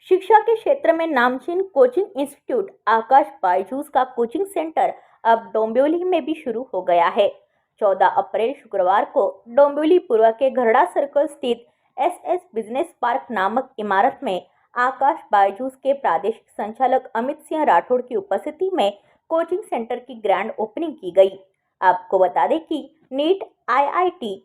शिक्षा के क्षेत्र में नामचीन कोचिंग इंस्टीट्यूट आकाश बायजूस का कोचिंग सेंटर अब डोंबिवली में भी शुरू हो गया है। 14 अप्रैल शुक्रवार को डोंबिवली पूर्व के घरड़ा सर्कल स्थित एसएस बिजनेस पार्क नामक इमारत में आकाश बायजूस के प्रादेशिक संचालक अमित सिंह राठौड़ की उपस्थिति में कोचिंग सेंटर की ग्रैंड ओपनिंग की गई। आपको बता दें कि NEET, IIT,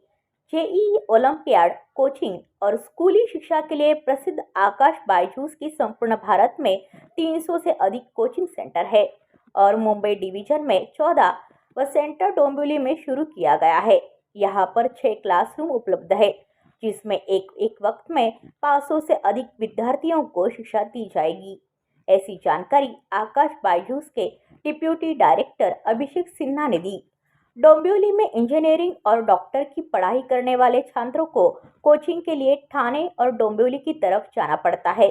JEE, olympiad coaching और स्कूली शिक्षा के लिए प्रसिद्ध आकाश बायजूस की संपूर्ण भारत में 300 से अधिक कोचिंग सेंटर है और मुंबई डिवीजन में 14 व सेंटर डोंबिवली में शुरू किया गया है। यहाँ पर 6 क्लासरूम उपलब्ध है, जिसमें एक वक्त में 500 से अधिक विद्यार्थियों को शिक्षा दी जाएगी। ऐसी जानकारी आकाश बायजूस के डिप्यूटी डायरेक्टर अभिषेक सिन्हा ने दी। डोंबिवली में इंजीनियरिंग और डॉक्टर की पढ़ाई करने वाले छात्रों को कोचिंग के लिए ठाणे और डोंबिवली की तरफ जाना पड़ता है,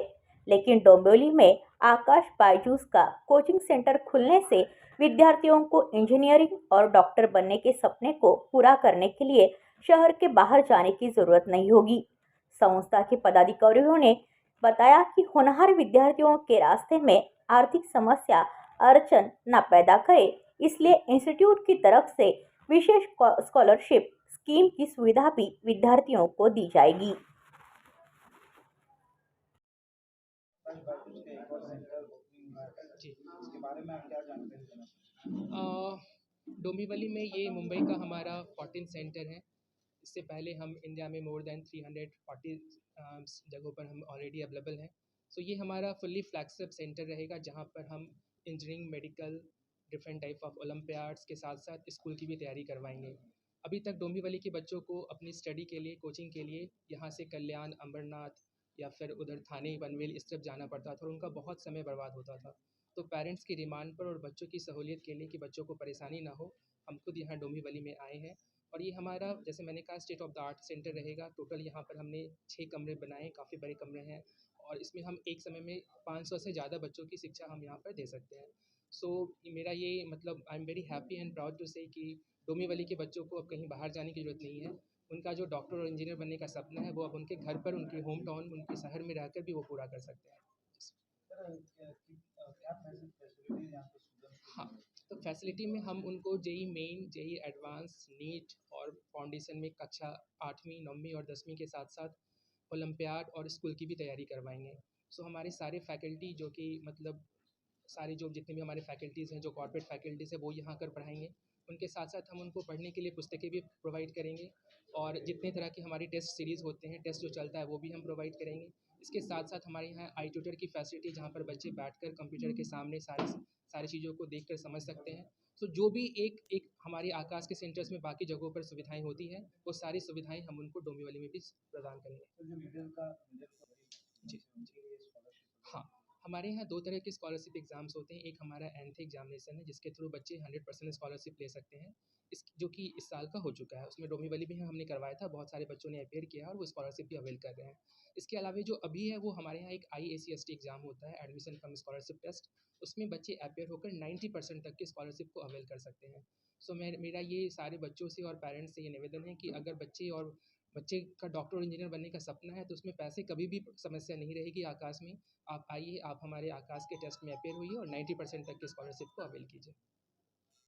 लेकिन डोंबिवली में आकाश बायजूस का कोचिंग सेंटर खुलने से विद्यार्थियों को इंजीनियरिंग और डॉक्टर बनने के सपने को पूरा करने के लिए शहर के बाहर जाने की जरूरत नहीं होगी। संस्था के पदाधिकारियों ने बताया कि होनहार विद्यार्थियों के रास्ते में आर्थिक समस्या अड़चन न पैदा करे, इसलिए इंस्टीट्यूट की तरफ से विशेष स्कॉलरशिप स्कीम की सुविधा भी विद्यार्थियों को दी जाएगी। जी। इसके बारे में आप क्या जानकारी देना चाहेंगे? डोंबिवली में ये मुंबई का हमारा 14 सेंटर है। इससे पहले हम इंडिया में मोर देन 340 जगहों पर हम ऑलरेडी अवेलेबल हैं। सो ये हमारा फुल्ली फ्लैगशिप सेंटर रहेगा, जहाँ पर हम engineering, medical, different type of Olympiads के साथ साथ स्कूल की भी तैयारी करवाएंगे। अभी तक डोंबिवली के बच्चों को अपनी स्टडी के लिए, कोचिंग के लिए यहाँ से कल्याण, अंबरनाथ या फिर उधर थाने, पनवेल इस तरफ जाना पड़ता था और उनका बहुत समय बर्बाद होता था। तो पेरेंट्स की डिमांड पर और बच्चों की सहूलियत के लिए कि बच्चों को परेशानी ना हो, हम खुद यहाँ डोंबिवली में आए हैं। और ये हमारा, जैसे मैंने कहा, state of the art centre रहेगा। टोटल यहाँ पर हमने 6 कमरे बनाए, काफ़ी बड़े कमरे हैं और इसमें हम एक समय में 500 से ज़्यादा बच्चों की शिक्षा हम यहाँ पर दे सकते हैं। सो मेरा ये मतलब, I am very happy and proud to say कि डोंबिवली के बच्चों को अब कहीं बाहर जाने की ज़रूरत नहीं है। उनका जो डॉक्टर और इंजीनियर बनने का सपना है, वो अब उनके घर पर, उनके होम टाउन, उनके शहर में रहकर भी वो पूरा कर सकते हैं। हाँ, तो फैसिलिटी में हम उनको JEE main, JEE advance, NEET और फाउंडेशन में कक्षा 8वीं, 9वीं और 10वीं के साथ साथ ओलंपियाड और स्कूल की भी तैयारी करवाएंगे। सो हमारे सारे फैकल्टी जो कि मतलब सारे जो जितने भी हमारे फैकल्टीज़ हैं, जो कॉर्पोरेट फैकल्टीज़ हैं, वो यहाँ आकर पढ़ाएंगे। उनके साथ साथ हम उनको पढ़ने के लिए पुस्तकें भी प्रोवाइड करेंगे और जितने तरह की हमारी टेस्ट सीरीज़ होते हैं, टेस्ट जो चलता है, वो भी हम प्रोवाइड करेंगे। इसके साथ साथ हमारे यहाँ आई ट्यूटर की फैसिलिटी, जहाँ पर बच्चे बैठकर कंप्यूटर के सामने सारी चीज़ों को देखकर समझ सकते हैं। सो जो भी एक एक हमारे आकाश के सेंटर्स में बाकी जगहों पर सुविधाएं होती हैं, वो सारी सुविधाएं हम उनको डोंबिवली में भी प्रदान करेंगे। जी। हाँ, हमारे यहाँ 2 तरह के स्कॉलरशिप एग्ज़ाम्स होते हैं। एक हमारा एंथ एग्ज़ामिनेशन है, जिसके थ्रू बच्चे 100% स्कॉलरशिप ले सकते हैं। इस जो कि इस साल का हो चुका है, उसमें डोंबिवली भी हमने करवाया था। बहुत सारे बच्चों ने अपीयर किया और वो स्कॉलरशिप भी अवेल कर रहे हैं। इसके अलावा जो अभी है, वो हमारे यहाँ एक आईएसीएसटी एग्ज़ाम होता है, एडमिशन कम स्कॉलरशिप टेस्ट। उसमें बच्चे अपीयर होकर 90% तक की स्कॉलरशिप को अवेल कर सकते हैं। सो मेरा ये सारे बच्चों से और पेरेंट्स से ये निवेदन है कि अगर बच्चे का डॉक्टर और इंजीनियर बनने का सपना है, तो उसमें पैसे कभी भी समस्या नहीं रहेगी आकाश में। आप आइए, आप हमारे आकाश के टेस्ट में अपीयर हुई और 90% तक की स्कॉलरशिप को अवेल कीजिए।